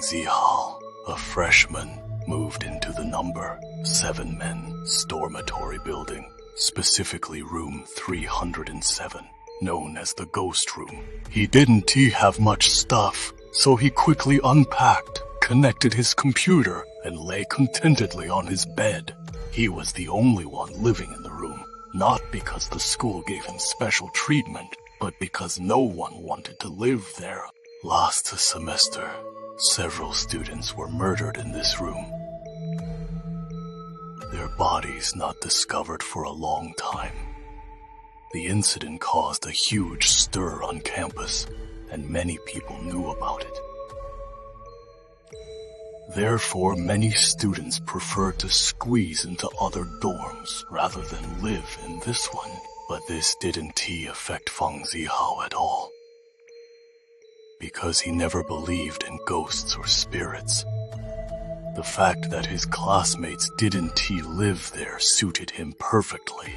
Zihao, a freshman, moved into the number 7 men dormitory building, specifically room 307, known as the ghost room. He didn't have much stuff, so he quickly unpacked, connected his computer, and lay contentedly on his bed. He was the only one living in the room, not because the school gave him special treatment, but because no one wanted to live there. Last semester, several students were murdered in this room. Their bodies not discovered for a long time. The incident caused a huge stir on campus, and many people knew about it. Therefore, many students preferred to squeeze into other dorms rather than live in this one. But this didn't affect Feng Zihao at all, because he never believed in ghosts or spirits. The fact that his classmates didn't live there suited him perfectly.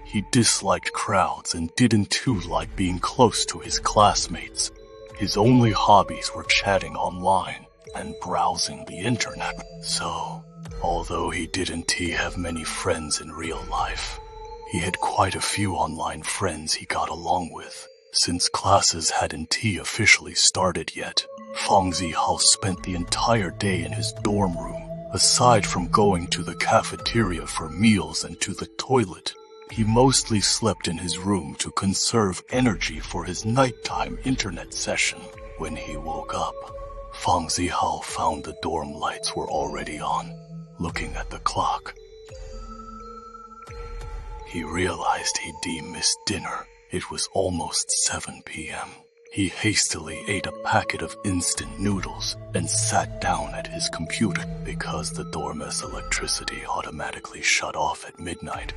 He disliked crowds and didn't like being close to his classmates. His only hobbies were chatting online and browsing the internet. So, although he didn't have many friends in real life, he had quite a few online friends he got along with. Since classes hadn't officially started yet, Feng Zihao spent the entire day in his dorm room. Aside from going to the cafeteria for meals and to the toilet, he mostly slept in his room to conserve energy for his nighttime internet session. When he woke up, Feng Zihao found the dorm lights were already on. Looking at the clock, he realized he'd missed dinner. It was almost 7 p.m. He hastily ate a packet of instant noodles and sat down at his computer because the dorm's electricity automatically shut off at midnight.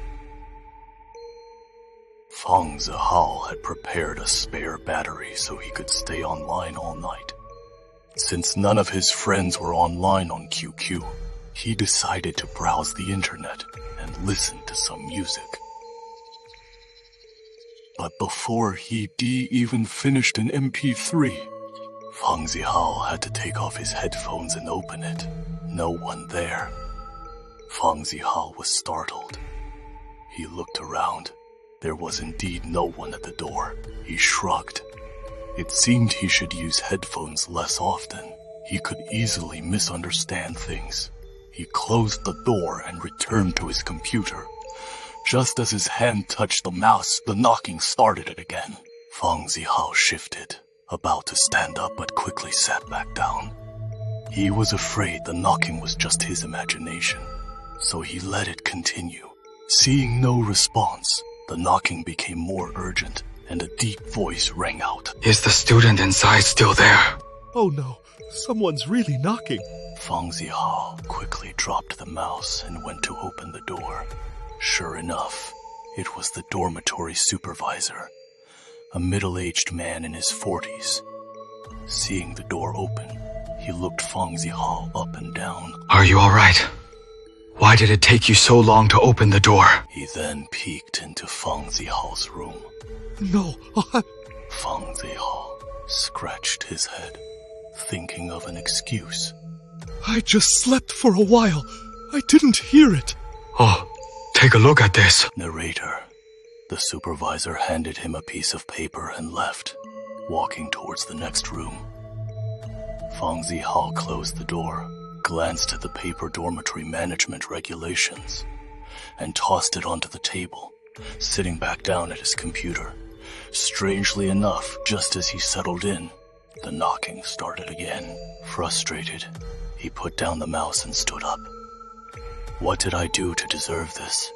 Feng Zihao had prepared a spare battery so he could stay online all night. Since none of his friends were online on QQ, he decided to browse the internet and listen to some music. But before he'd even finished an MP3, Feng Zihao had to take off his headphones and open it. No one there. Feng Zihao was startled. He looked around. There was indeed no one at the door. He shrugged. It seemed he should use headphones less often. He could easily misunderstand things. He closed the door and returned to his computer. Just as his hand touched the mouse, the knocking started it again. Feng Zihao shifted, about to stand up but quickly sat back down. He was afraid the knocking was just his imagination, so he let it continue. Seeing no response, the knocking became more urgent, and a deep voice rang out. Is the student inside still there? Oh no, someone's really knocking. Feng Zihao quickly dropped the mouse and went to open the door. Sure enough, it was the dormitory supervisor, a middle-aged man in his 40s. Seeing the door open, he looked Feng Zihao up and down. Are you all right? Why did it take you so long to open the door? He then peeked into Feng Zihao's room. No, Feng Zihao scratched his head, thinking of an excuse. I just slept for a while. I didn't hear it. Oh, take a look at this. Narrator. The supervisor handed him a piece of paper and left, walking towards the next room. Feng Zihao closed the door, glanced at the paper dormitory management regulations, and tossed it onto the table, sitting back down at his computer. Strangely enough, just as he settled in, the knocking started again. Frustrated, he put down the mouse and stood up. What did I do to deserve this?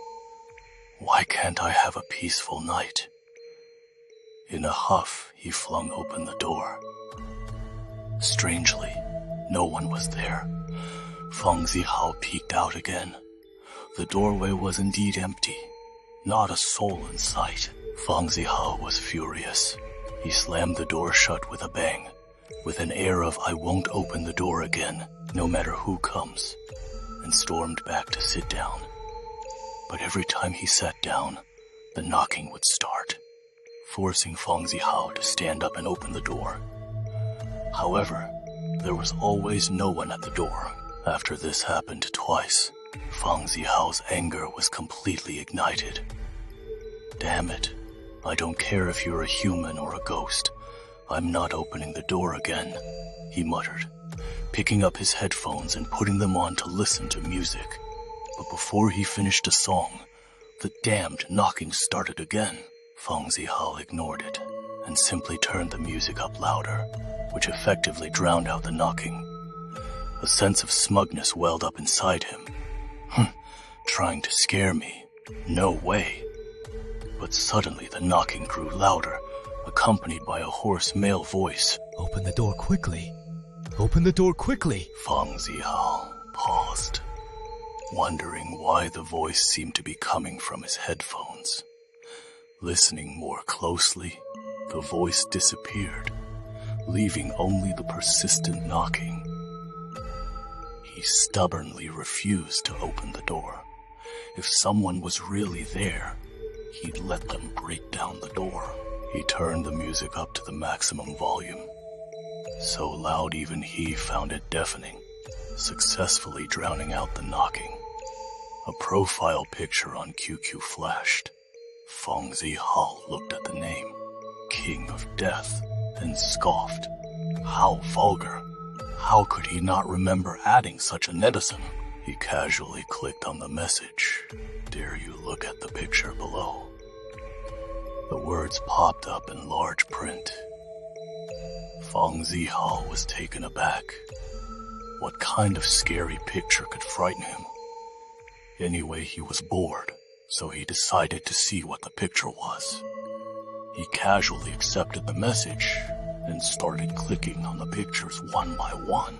Why can't I have a peaceful night? In a huff, he flung open the door. Strangely, no one was there. Feng Zihao peeked out again. The doorway was indeed empty. Not a soul in sight. Feng Zihao was furious. He slammed the door shut with a bang, with an air of I won't open the door again, no matter who comes, and stormed back to sit down. But every time he sat down, the knocking would start, forcing Feng Zihao to stand up and open the door. However, There was always no one at the door. After this happened twice, Fang Zihao's anger was completely ignited. Damn it. I don't care if you're a human or a ghost. I'm not opening the door again, he muttered, picking up his headphones and putting them on to listen to music. But before he finished a song, the damned knocking started again. Fang Zihao ignored it and simply turned the music up louder, which effectively drowned out the knocking. A sense of smugness welled up inside him. Trying to scare me? No way. But suddenly the knocking grew louder, accompanied by a hoarse male voice. Open the door quickly. Open the door quickly. Fang Zihao paused, wondering why the voice seemed to be coming from his headphones. Listening more closely, the voice disappeared, leaving only the persistent knocking. He stubbornly refused to open the door. If someone was really there, he'd let them break down the door. He turned the music up to the maximum volume, so loud even he found it deafening, successfully drowning out the knocking. A profile picture on QQ flashed. Fang Zihao looked at the name, King of Death, and scoffed. How vulgar. How could he not remember adding such a netizen? He casually clicked on the message. Dare you look at the picture below? The words popped up in large print. Fang Zihao was taken aback. What kind of scary picture could frighten him? Anyway, he was bored, so he decided to see what the picture was. He casually accepted the message and started clicking on the pictures one by one.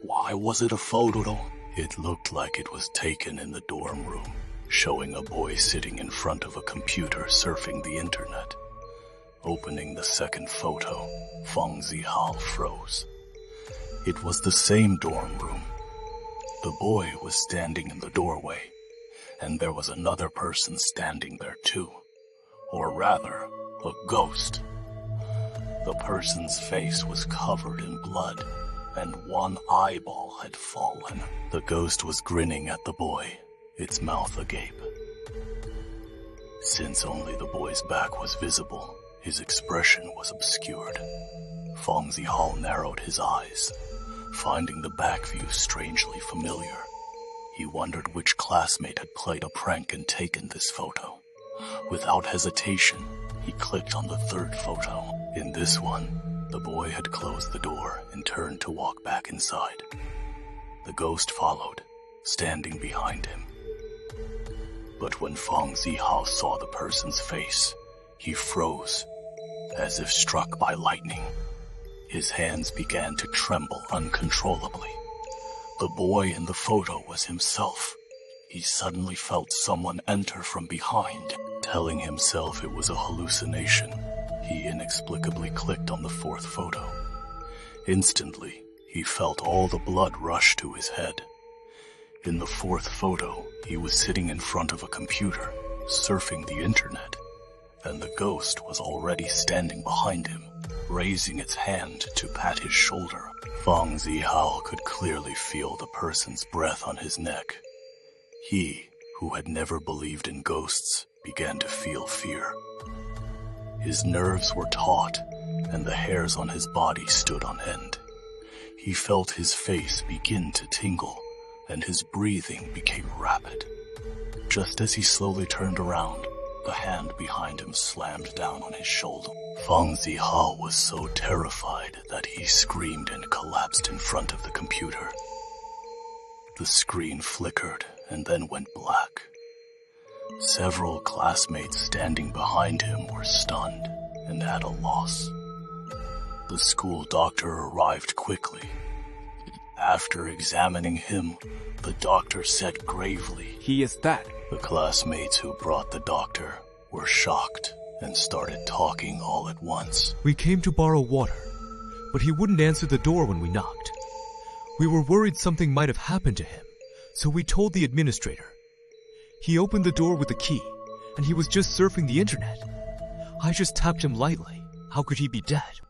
Why was it a photo? It looked like it was taken in the dorm room, showing a boy sitting in front of a computer surfing the internet. Opening the second photo, Fang Zihao froze. It was the same dorm room. The boy was standing in the doorway, and there was another person standing there too. Or rather, a ghost. The person's face was covered in blood, and one eyeball had fallen. The ghost was grinning at the boy, its mouth agape. Since only the boy's back was visible, his expression was obscured. Fang Zihao narrowed his eyes, finding the back view strangely familiar. He wondered which classmate had played a prank and taken this photo. Without hesitation, he clicked on the third photo. In this one, the boy had closed the door and turned to walk back inside. The ghost followed, standing behind him. But when Fang Zihao saw the person's face, he froze, as if struck by lightning. His hands began to tremble uncontrollably. The boy in the photo was himself. He suddenly felt someone enter from behind. Telling himself it was a hallucination, he inexplicably clicked on the fourth photo. Instantly, he felt all the blood rush to his head. In the fourth photo, he was sitting in front of a computer, surfing the internet, and the ghost was already standing behind him, raising its hand to pat his shoulder. Fang Zihao could clearly feel the person's breath on his neck. He, who had never believed in ghosts, began to feel fear. His nerves were taut, and the hairs on his body stood on end. He felt his face begin to tingle, and his breathing became rapid. Just as he slowly turned around, the hand behind him slammed down on his shoulder. Fang Zihao was so terrified that he screamed and collapsed in front of the computer. The screen flickered and then went black. Several classmates standing behind him were stunned and at a loss. The school doctor arrived quickly. After examining him, the doctor said gravely, "He is dead." The classmates who brought the doctor were shocked and started talking all at once. We came to borrow water, but he wouldn't answer the door when we knocked. We were worried something might have happened to him, so we told the administrator. He opened the door with a key, and he was just surfing the internet. I just tapped him lightly. How could he be dead?